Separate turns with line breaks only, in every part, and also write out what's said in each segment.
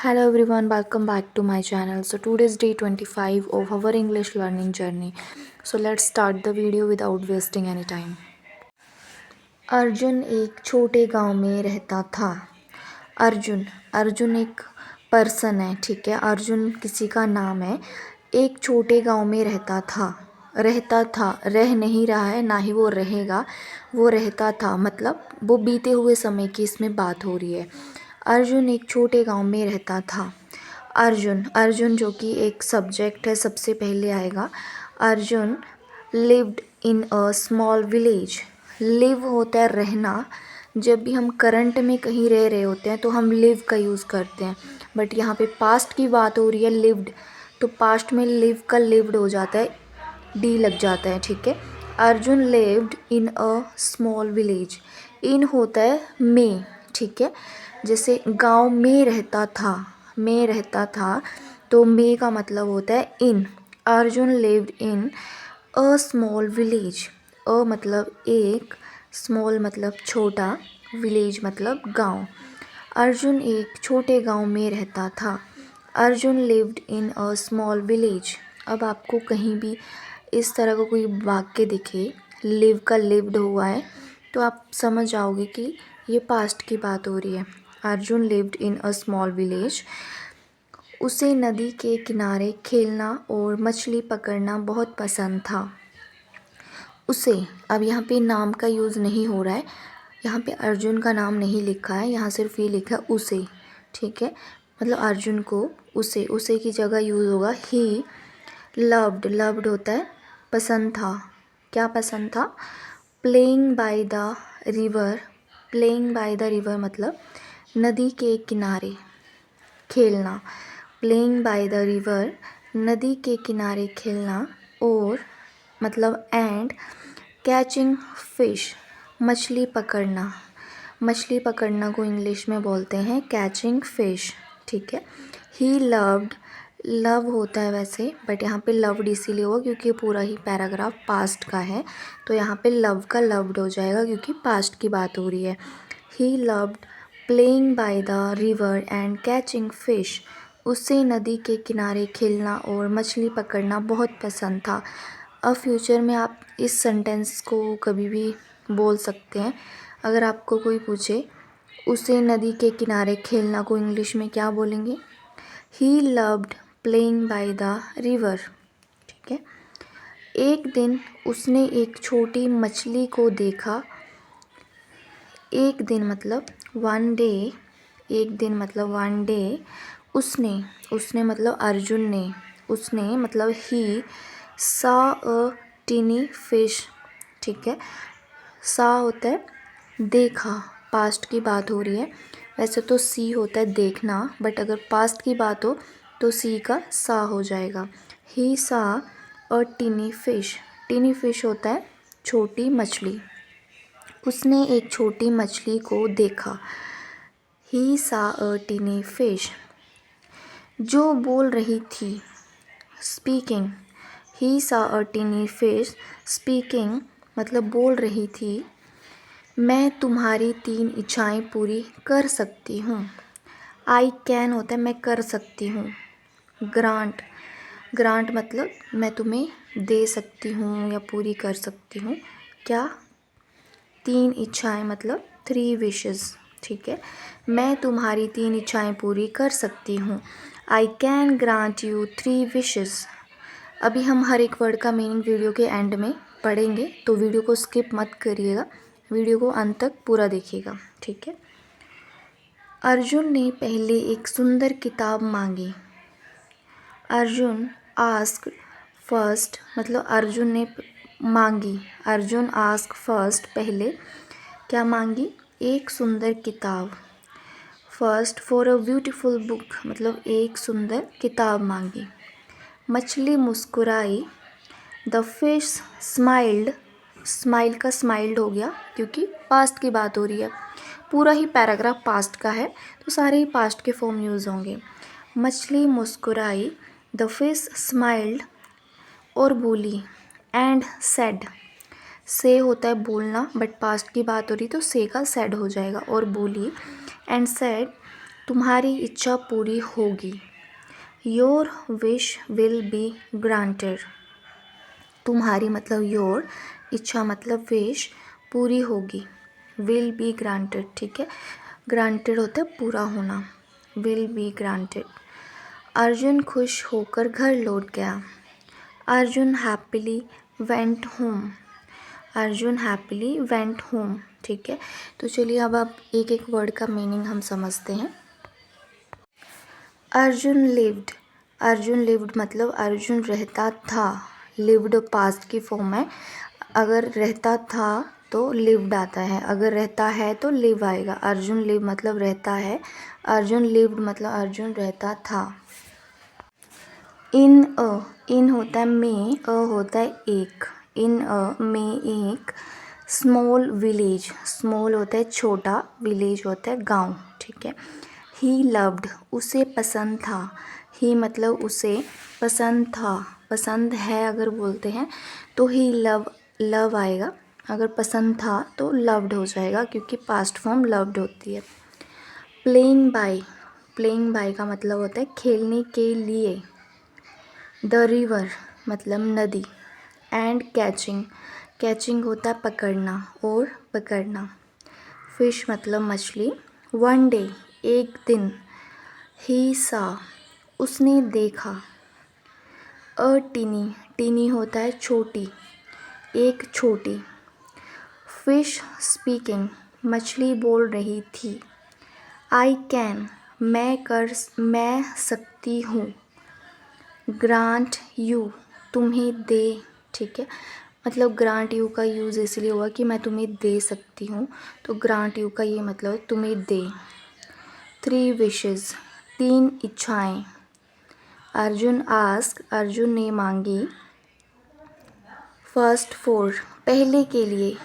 Hello everyone, welcome back to my channel. So today's day 25 of our English learning journey. So let's start the video without wasting any time. Arjun एक छोटे गांव में रहता था. अर्जुन अर्जुन एक person है, ठीक है. अर्जुन किसी का नाम है. एक छोटे गांव में रहता था, रह नहीं रहा है, ना ही वो रहेगा. वो रहता था मतलब वो बीते हुए समय की इसमें बात हो रही है. अर्जुन एक छोटे गांव में रहता था. अर्जुन जो कि एक सब्जेक्ट है, सबसे पहले आएगा. Arjun lived in a small village. Live होता है रहना. जब भी हम करंट में कहीं रह रहे होते हैं तो हम लिव का यूज़ करते हैं, बट यहाँ पे पास्ट की बात हो रही है, लिव्ड, तो पास्ट में लिव का लिव्ड हो जाता है, डी लग जाता है, ठीक है. Arjun lived in a small village. In होता है में, ठीक है. जैसे गांव में रहता था तो में का मतलब होता है in. Arjun lived in a small village. A मतलब एक, स्मॉल मतलब छोटा, विलेज मतलब गांव. अर्जुन एक छोटे गांव में रहता था. Arjun lived in a small village. अब आपको कहीं भी इस तरह का कोई वाक्य दिखे, लिव का लिव्ड हुआ है, तो आप समझ जाओगे कि ये पास्ट की बात हो रही है. Arjun lived in a small village. उसे नदी के किनारे खेलना और मछली पकड़ना बहुत पसंद था. उसे, अब यहाँ पे नाम का यूज़ नहीं हो रहा है, यहाँ पे अर्जुन का नाम नहीं लिखा है, यहाँ सिर्फ ये लिखा है उसे, ठीक है. मतलब अर्जुन को उसे की जगह यूज़ होगा ही. लव्ड होता है पसंद था. क्या पसंद था? प्लेइंग बाय द रिवर मतलब नदी के किनारे खेलना. प्लेइंग बाय द रिवर नदी के किनारे खेलना, और मतलब एंड कैचिंग फिश मछली पकड़ना को इंग्लिश में बोलते हैं कैचिंग फिश, ठीक है. ही लव्ड, लव होता है वैसे, बट यहाँ पे लव्ड इसीलिए हुआ क्योंकि पूरा ही पैराग्राफ पास्ट का है, तो यहाँ पे लव का लव्ड हो जाएगा क्योंकि पास्ट की बात हो रही है. He loved playing by the river and catching fish. उसे नदी के किनारे खेलना और मछली पकड़ना बहुत पसंद था. अब फ्यूचर में आप इस सेंटेंस को कभी भी बोल सकते हैं. अगर आपको कोई पूछे उसे नदी के किनारे खेलना को इंग्लिश में क्या बोलेंगे? He loved playing by the river, ठीक है. एक दिन उसने एक छोटी मछली को देखा. एक दिन मतलब वन डे. एक दिन मतलब वन डे. उसने मतलब अर्जुन ने. उसने मतलब he saw a tiny fish, ठीक है. सा होता है देखा, पास्ट की बात हो रही है. वैसे तो सी होता है देखना, बट अगर पास्ट की बात हो तो सी का सा हो जाएगा. ही सा अ टीनी फिश. टीनी फिश होता है छोटी मछली. उसने एक छोटी मछली को देखा. ही सा अ टीनी फिश. जो बोल रही थी, स्पीकिंग. ही सा अ टीनी फिश स्पीकिंग मतलब बोल रही थी. मैं तुम्हारी 3 इच्छाएं पूरी कर सकती हूँ. आई कैन होता है मैं कर सकती हूँ. ग्रांट मतलब मैं तुम्हें दे सकती हूँ या पूरी कर सकती हूँ. क्या? 3 इच्छाएं मतलब 3 विशेस, ठीक है. मैं तुम्हारी 3 इच्छाएं पूरी कर सकती हूँ. I can grant you 3 wishes. अभी हम हर एक वर्ड का मीनिंग वीडियो के एंड में पढ़ेंगे, तो वीडियो को स्किप मत करिएगा, वीडियो को अंत तक पूरा देखिएगा, ठीक है. अर्जुन ने पहले एक सुंदर किताब मांगी. अर्जुन आस्क्ड फर्स्ट मतलब अर्जुन ने मांगी. अर्जुन आस्क फर्स्ट पहले क्या मांगी? एक सुंदर किताब. First for a beautiful book मतलब एक सुंदर किताब मांगी. मछली मुस्कुराई. The fish smiled. स्माइल का स्माइल्ड हो गया क्योंकि पास्ट की बात हो रही है. पूरा ही पैराग्राफ पास्ट का है तो सारे ही पास्ट के फॉर्म यूज़ होंगे. मछली मुस्कुराई. द फिश स्माइल्ड और बोली. And said. से होता है बोलना, बट पास्ट की बात हो रही तो से का सेड हो जाएगा. और बोली. एंड सेड तुम्हारी इच्छा पूरी होगी। Your wish will be granted. तुम्हारी मतलब योर, इच्छा मतलब विश, पूरी होगी। विल बी ग्रांटेड, ठीक है। ग्रांटेड होता है पूरा होना, विल बी ग्रांटेड। अर्जुन खुश होकर घर लौट गया। Arjun happily went home. Arjun happily went home, ठीक है। तो चलिए अब आप एक एक वर्ड का मीनिंग हम समझते हैं। अर्जुन लिव्ड। अर्जुन लिव्ड मतलब अर्जुन रहता था। लिव्ड पास्ट की फॉर्म है। अगर रहता था तो लिव्ड आता है, अगर रहता है तो लिव आएगा। अर्जुन लिव मतलब रहता है, अर्जुन लिव्ड मतलब अर्जुन रहता था। इन होता है में, अ होता है एक। इन में एक स्मॉल विलेज। स्मॉल होता है छोटा, विलेज होता है गांव, ठीक है। ही लव्ड, उसे पसंद था। ही मतलब उसे, पसंद था, पसंद है अगर बोलते हैं तो ही लव आएगा। अगर पसंद था तो लव्ड हो जाएगा क्योंकि पास्ट फॉर्म लव्ड होती है। प्लेइंग बाय का मतलब होता है खेलने के लिए। द रिवर मतलब नदी। एंड कैचिंग होता है पकड़ना और पकड़ना। फिश मतलब मछली। वन डे एक दिन। ही सा उसने देखा। अ टीनी होता है छोटी, एक छोटी। फिश स्पीकिंग मछली बोल रही थी। आई कैन मैं सकती हूँ। ग्रांट यू तुम्हें दे, ठीक है। मतलब ग्रांट यू का यूज़ इसलिए हुआ कि मैं तुम्हें दे सकती हूँ, तो ग्रांट यू का ये मतलब तुम्हें दे। 3 विशेस 3 इच्छाएं। अर्जुन ने मांगी। फर्स्ट 4 पहले के लिए।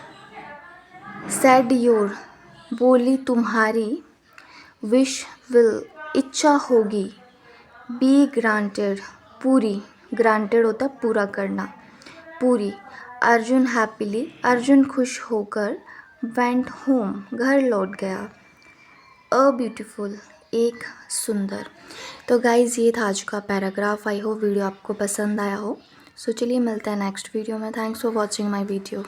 सेड योर बोली तुम्हारी। विश विल इच्छा होगी। बी ग्रांटेड पूरी, ग्रांटेड होता है पूरा करना, पूरी। अर्जुन खुश होकर वेंट होम घर लौट गया। अ ब्यूटीफुल एक सुंदर। तो गाइज़ ये था आज का पैराग्राफ। आई होप वीडियो आपको पसंद आया हो। सो चलिए मिलते हैं नेक्स्ट वीडियो में। Thanks for watching my video.